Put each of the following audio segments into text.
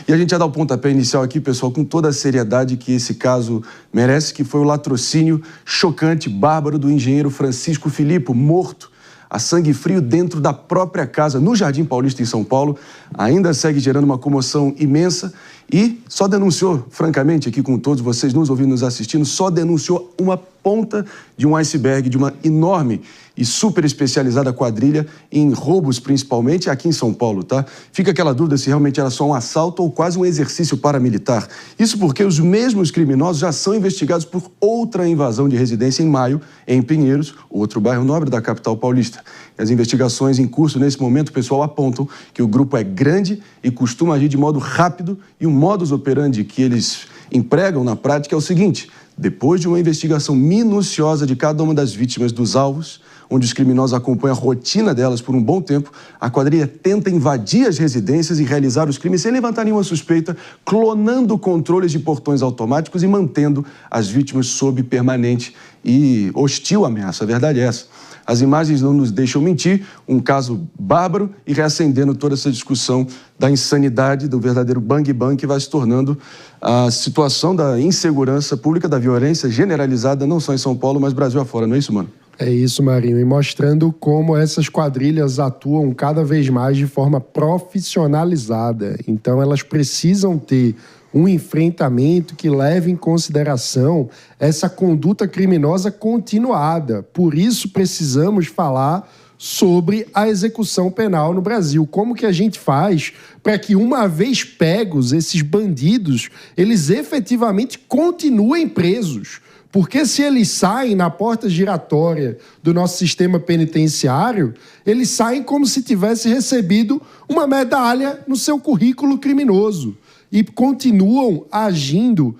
E a gente já dá o pontapé inicial aqui, pessoal, com toda a seriedade que esse caso merece, que foi o latrocínio chocante, bárbaro do engenheiro Francisco Filipo, morto a sangue frio dentro da própria casa, no Jardim Paulista, em São Paulo. Ainda segue gerando uma comoção imensa e só denunciou, francamente, aqui com todos vocês nos ouvindo, nos assistindo, só denunciou uma ponta de um iceberg, de uma enorme e super especializada quadrilha em roubos, principalmente aqui em São Paulo, tá? Fica aquela dúvida se realmente era só um assalto ou quase um exercício paramilitar. Isso porque os mesmos criminosos já são investigados por outra invasão de residência em maio, em Pinheiros, outro bairro nobre da capital paulista. As investigações em curso nesse momento, pessoal, apontam que o grupo é grande e costuma agir de modo rápido e o modus operandi que eles empregam na prática é o seguinte: depois de uma investigação minuciosa de cada uma das vítimas dos alvos, onde os criminosos acompanham a rotina delas por um bom tempo, a quadrilha tenta invadir as residências e realizar os crimes sem levantar nenhuma suspeita, clonando controles de portões automáticos e mantendo as vítimas sob permanente e hostil ameaça. A verdade é essa. As imagens não nos deixam mentir, um caso bárbaro e reacendendo toda essa discussão da insanidade, do verdadeiro bang-bang que vai se tornando a situação da insegurança pública, da violência generalizada, não só em São Paulo, mas Brasil afora. Não é isso, mano? É isso, Marinho. E mostrando como essas quadrilhas atuam cada vez mais de forma profissionalizada. Então, elas precisam ter um enfrentamento que leve em consideração essa conduta criminosa continuada. Por isso, precisamos falar sobre a execução penal no Brasil. Como que a gente faz para que, uma vez pegos, esses bandidos, eles efetivamente continuem presos? Porque se eles saem na porta giratória do nosso sistema penitenciário, eles saem como se tivesse recebido uma medalha no seu currículo criminoso e continuam agindo,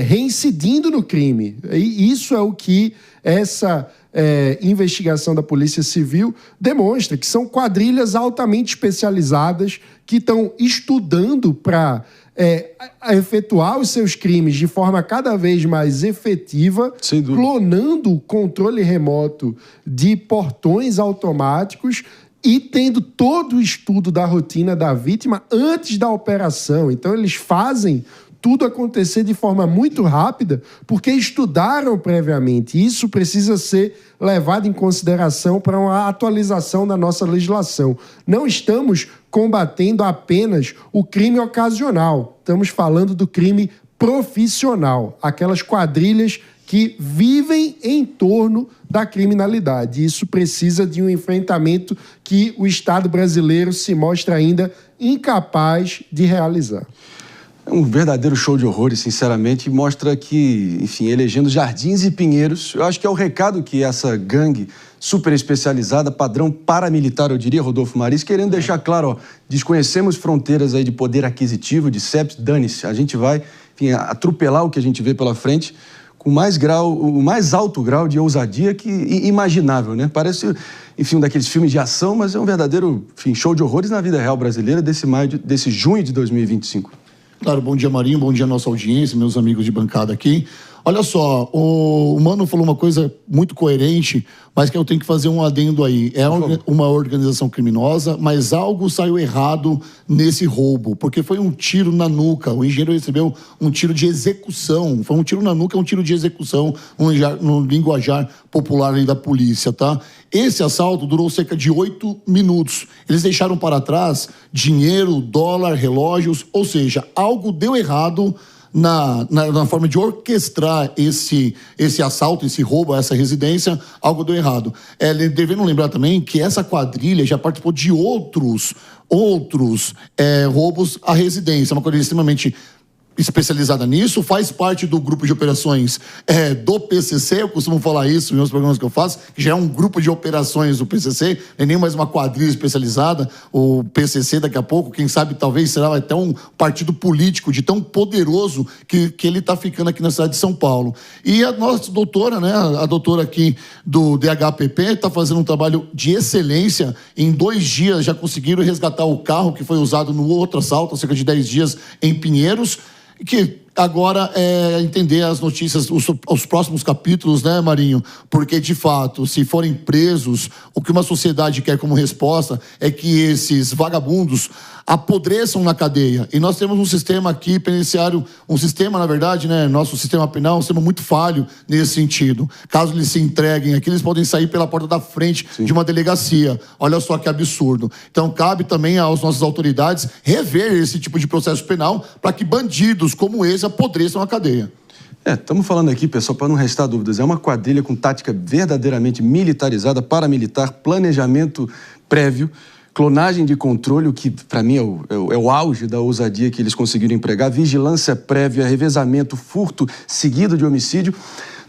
reincidindo no crime. E isso é o que essa investigação da Polícia Civil demonstra, que são quadrilhas altamente especializadas que estão estudando para efetuar os seus crimes de forma cada vez mais efetiva, clonando o controle remoto de portões automáticos e tendo todo o estudo da rotina da vítima antes da operação. Então, eles fazem tudo acontecer de forma muito rápida porque estudaram previamente. Isso precisa ser levado em consideração para uma atualização da nossa legislação. Não estamos combatendo apenas o crime ocasional. Estamos falando do crime profissional. Aquelas quadrilhas que vivem em torno da criminalidade. Isso precisa de um enfrentamento que o Estado brasileiro se mostra ainda incapaz de realizar. É um verdadeiro show de horrores, sinceramente, e mostra que, enfim, elegendo Jardins e Pinheiros, eu acho que é o recado que essa gangue super especializada, padrão paramilitar, eu diria, Rodolfo Maris, querendo deixar claro, ó, desconhecemos fronteiras aí de poder aquisitivo, de CEPs, dane-se, a gente vai, enfim, atropelar o que a gente vê pela frente com o mais alto grau de ousadia que imaginável, né? Parece, enfim, um daqueles filmes de ação, mas é um verdadeiro, enfim, show de horrores na vida real brasileira desse junho de 2025. Claro, bom dia, Marinho, bom dia à nossa audiência, meus amigos de bancada aqui. Olha só, o Mano falou uma coisa muito coerente, mas que eu tenho que fazer um adendo aí. É uma organização criminosa, mas algo saiu errado nesse roubo, porque foi um tiro na nuca. O engenheiro recebeu um tiro de execução. Foi um tiro na nuca, um tiro de execução, no linguajar popular aí da polícia, tá? Esse assalto durou cerca de 8 minutos. Eles deixaram para trás dinheiro, dólar, relógios, ou seja, algo deu errado na forma de orquestrar esse assalto, esse roubo a essa residência, algo deu errado. Devendo lembrar também que essa quadrilha já participou de outros roubos à residência, uma quadrilha extremamente especializada nisso, faz parte do grupo de operações do PCC, eu costumo falar isso em meus programas que eu faço, que já é um grupo de operações do PCC, não é nem mais uma quadrilha especializada. O PCC daqui a pouco, quem sabe, talvez será até um partido político de tão poderoso que ele está ficando aqui na cidade de São Paulo. E a nossa doutora, né, a doutora aqui do DHPP, está fazendo um trabalho de excelência. Em 2 dias já conseguiram resgatar o carro que foi usado no outro assalto, há cerca de 10 dias, em Pinheiros, que agora é entender as notícias, os próximos capítulos, né, Marinho? Porque, de fato, se forem presos, o que uma sociedade quer como resposta é que esses vagabundos apodreçam na cadeia. E nós temos um sistema aqui penitenciário, um sistema, na verdade, né, nosso sistema penal é um sistema muito falho nesse sentido. Caso eles se entreguem aqui, eles podem sair pela porta da frente de uma delegacia. Olha só que absurdo. Então, cabe também às nossas autoridades rever esse tipo de processo penal para que bandidos como esse apodreçam a cadeia. Estamos falando aqui, pessoal, para não restar dúvidas, é uma quadrilha com tática verdadeiramente militarizada, paramilitar, planejamento prévio, clonagem de controle, o que para mim é o auge da ousadia que eles conseguiram empregar, vigilância prévia, revezamento, furto seguido de homicídio.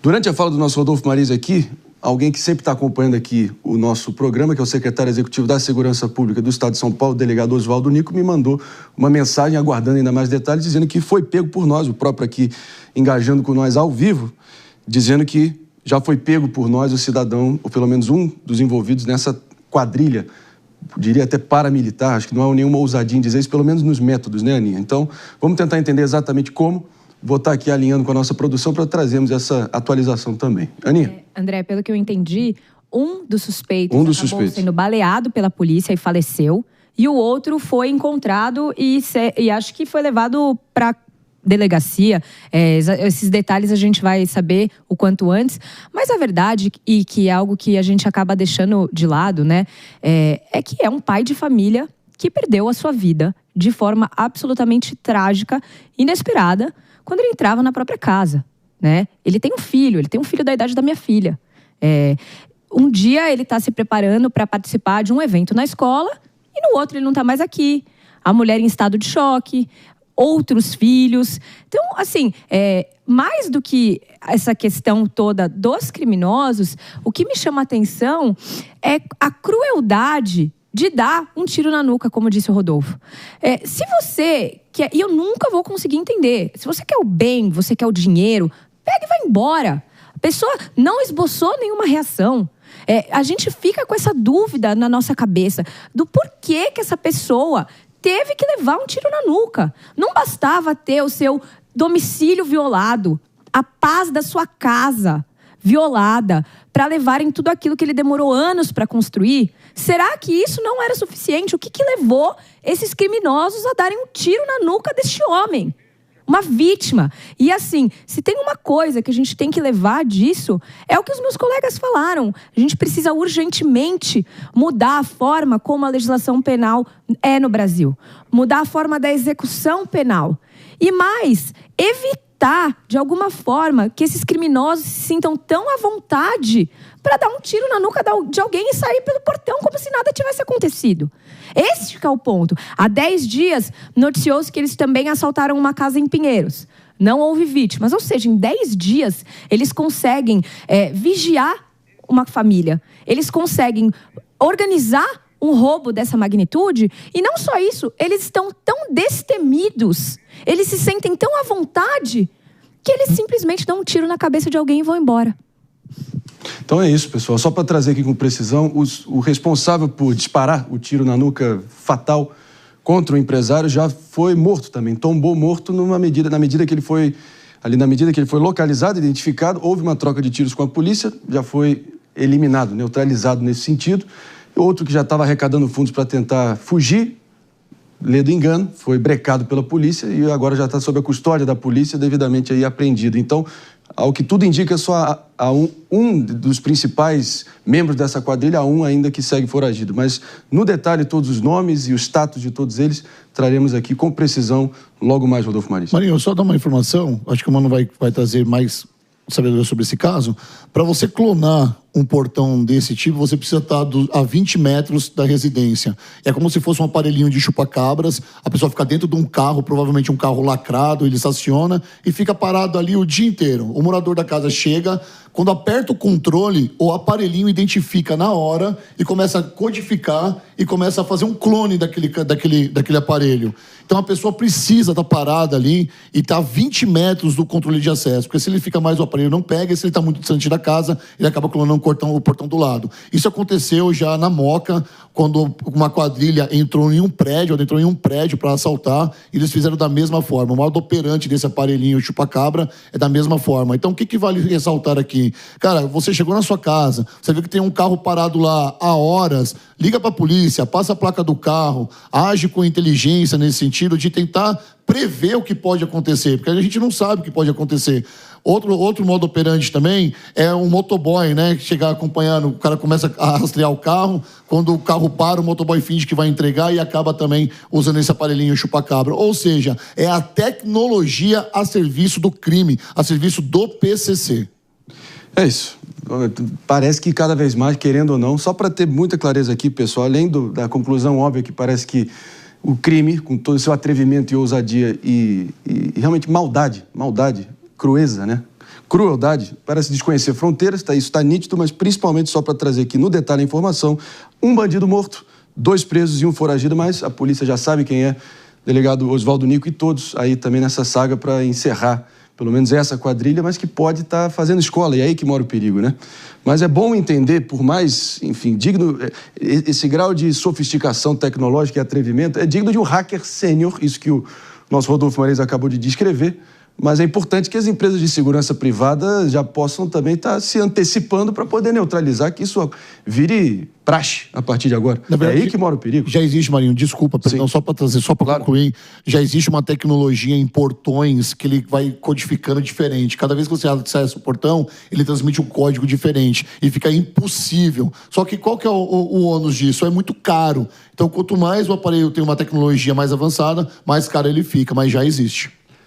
Durante a fala do nosso Rodolfo Marisa aqui, alguém que sempre está acompanhando aqui o nosso programa, que é o secretário executivo da Segurança Pública do Estado de São Paulo, o delegado Oswaldo Nico, me mandou uma mensagem aguardando ainda mais detalhes, dizendo que foi pego por nós, o próprio aqui engajando com nós ao vivo, dizendo que já foi pego por nós o cidadão, ou pelo menos um dos envolvidos nessa quadrilha, diria até paramilitar, acho que não há nenhuma ousadia em dizer isso, pelo menos nos métodos, né, Aninha? Então, vamos tentar entender exatamente como. Vou estar aqui alinhando com a nossa produção para trazermos essa atualização também. Aninha? André, pelo que eu entendi, um dos suspeitos acabou sendo baleado pela polícia e faleceu, e o outro foi encontrado e acho que foi levado para delegacia. Esses detalhes a gente vai saber o quanto antes, mas a verdade, e que é algo que a gente acaba deixando de lado, né, é que é um pai de família que perdeu a sua vida de forma absolutamente trágica, inesperada, quando ele entrava na própria casa, né? Ele tem um filho da idade da minha filha. Um dia ele está se preparando para participar de um evento na escola e no outro ele não está mais aqui. A mulher em estado de choque, outros filhos. Então, assim, mais do que essa questão toda dos criminosos, o que me chama a atenção é a crueldade de dar um tiro na nuca, como disse o Rodolfo. Se você quer, e eu nunca vou conseguir entender, se você quer o bem, você quer o dinheiro, pega e vai embora. A pessoa não esboçou nenhuma reação. A gente fica com essa dúvida na nossa cabeça do porquê que essa pessoa teve que levar um tiro na nuca. Não bastava ter o seu domicílio violado, a paz da sua casa violada, para levarem tudo aquilo que ele demorou anos para construir. Será que isso não era suficiente? O que levou esses criminosos a darem um tiro na nuca deste homem? Uma vítima. E assim, se tem uma coisa que a gente tem que levar disso, é o que os meus colegas falaram. A gente precisa urgentemente mudar a forma como a legislação penal é no Brasil. Mudar a forma da execução penal. E mais, evitar, de alguma forma, que esses criminosos se sintam tão à vontade para dar um tiro na nuca de alguém e sair pelo portão como se nada tivesse acontecido. Esse que é o ponto. Há 10 dias, noticiou-se que eles também assaltaram uma casa em Pinheiros. Não houve vítimas. Ou seja, em 10 dias, eles conseguem vigiar uma família. Eles conseguem organizar um roubo dessa magnitude. E não só isso, eles estão tão destemidos, eles se sentem tão à vontade, que eles simplesmente dão um tiro na cabeça de alguém e vão embora. Então é isso, pessoal. Só para trazer aqui com precisão, o responsável por disparar o tiro na nuca fatal contra o empresário já foi morto também. Tombou morto na medida que ele foi localizado, identificado, houve uma troca de tiros com a polícia, já foi eliminado, neutralizado nesse sentido. Outro que já estava arrecadando fundos para tentar fugir, ledo engano, foi brecado pela polícia e agora já está sob a custódia da polícia, devidamente aí apreendido. Então, ao que tudo indica, só há um dos principais membros dessa quadrilha, há um ainda que segue foragido. Mas, no detalhe, todos os nomes e o status de todos eles, traremos aqui com precisão logo mais, Rodolfo Marisa. Marinho, só dar uma informação, acho que o Mano vai trazer mais sabedoria sobre esse caso. Para você clonar um portão desse tipo, você precisa estar a 20 metros da residência. É como se fosse um aparelhinho de chupa-cabras, a pessoa fica dentro de um carro, provavelmente um carro lacrado, ele estaciona e fica parado ali o dia inteiro. O morador da casa chega, quando aperta o controle, o aparelhinho identifica na hora e começa a codificar e começa a fazer um clone daquele aparelho. Então a pessoa precisa estar parada ali e estar a 20 metros do controle de acesso, porque se ele fica mais, o aparelho não pega, e se ele está muito distante da casa, ele acaba clonando portão do lado. Isso aconteceu já na Moca, quando uma quadrilha entrou em um prédio para assaltar, e eles fizeram da mesma forma. O modo operante desse aparelhinho chupa-cabra é da mesma forma. Então, o que vale ressaltar aqui? Cara, você chegou na sua casa, você vê que tem um carro parado lá há horas, liga para a polícia, passa a placa do carro, age com inteligência nesse sentido de tentar prever o que pode acontecer, porque a gente não sabe o que pode acontecer. Outro modo operante também é um motoboy, né? Que chega acompanhando, o cara começa a rastrear o carro, quando o carro para, o motoboy finge que vai entregar e acaba também usando esse aparelhinho chupa-cabra. Ou seja, é a tecnologia a serviço do crime, a serviço do PCC. É isso. Parece que cada vez mais, querendo ou não, só para ter muita clareza aqui, pessoal, além da conclusão óbvia que parece que o crime, com todo o seu atrevimento e ousadia e realmente maldade, crueza, né? Crueldade, parece desconhecer fronteiras, isso está nítido, mas principalmente só para trazer aqui no detalhe a informação, um bandido morto, 2 presos e 1 foragido, mas a polícia já sabe quem é, delegado Oswaldo Nico e todos aí também nessa saga para encerrar pelo menos essa quadrilha, mas que pode estar fazendo escola, e é aí que mora o perigo, né? Mas é bom entender, por mais, enfim, digno, esse grau de sofisticação tecnológica e atrevimento é digno de um hacker sênior, isso que o nosso Rodolfo Marez acabou de descrever, mas é importante que as empresas de segurança privada já possam também estar se antecipando para poder neutralizar, que isso vire praxe a partir de agora. Verdade, é aí que mora o perigo. Já existe, Marinho, desculpa, perdão, só para trazer, só para concluir, já existe uma tecnologia em portões que ele vai codificando diferente. Cada vez que você acessa o portão, ele transmite um código diferente e fica impossível. Só que qual que é o ônus disso? É muito caro. Então, quanto mais o aparelho tem uma tecnologia mais avançada, mais caro ele fica, mas já existe.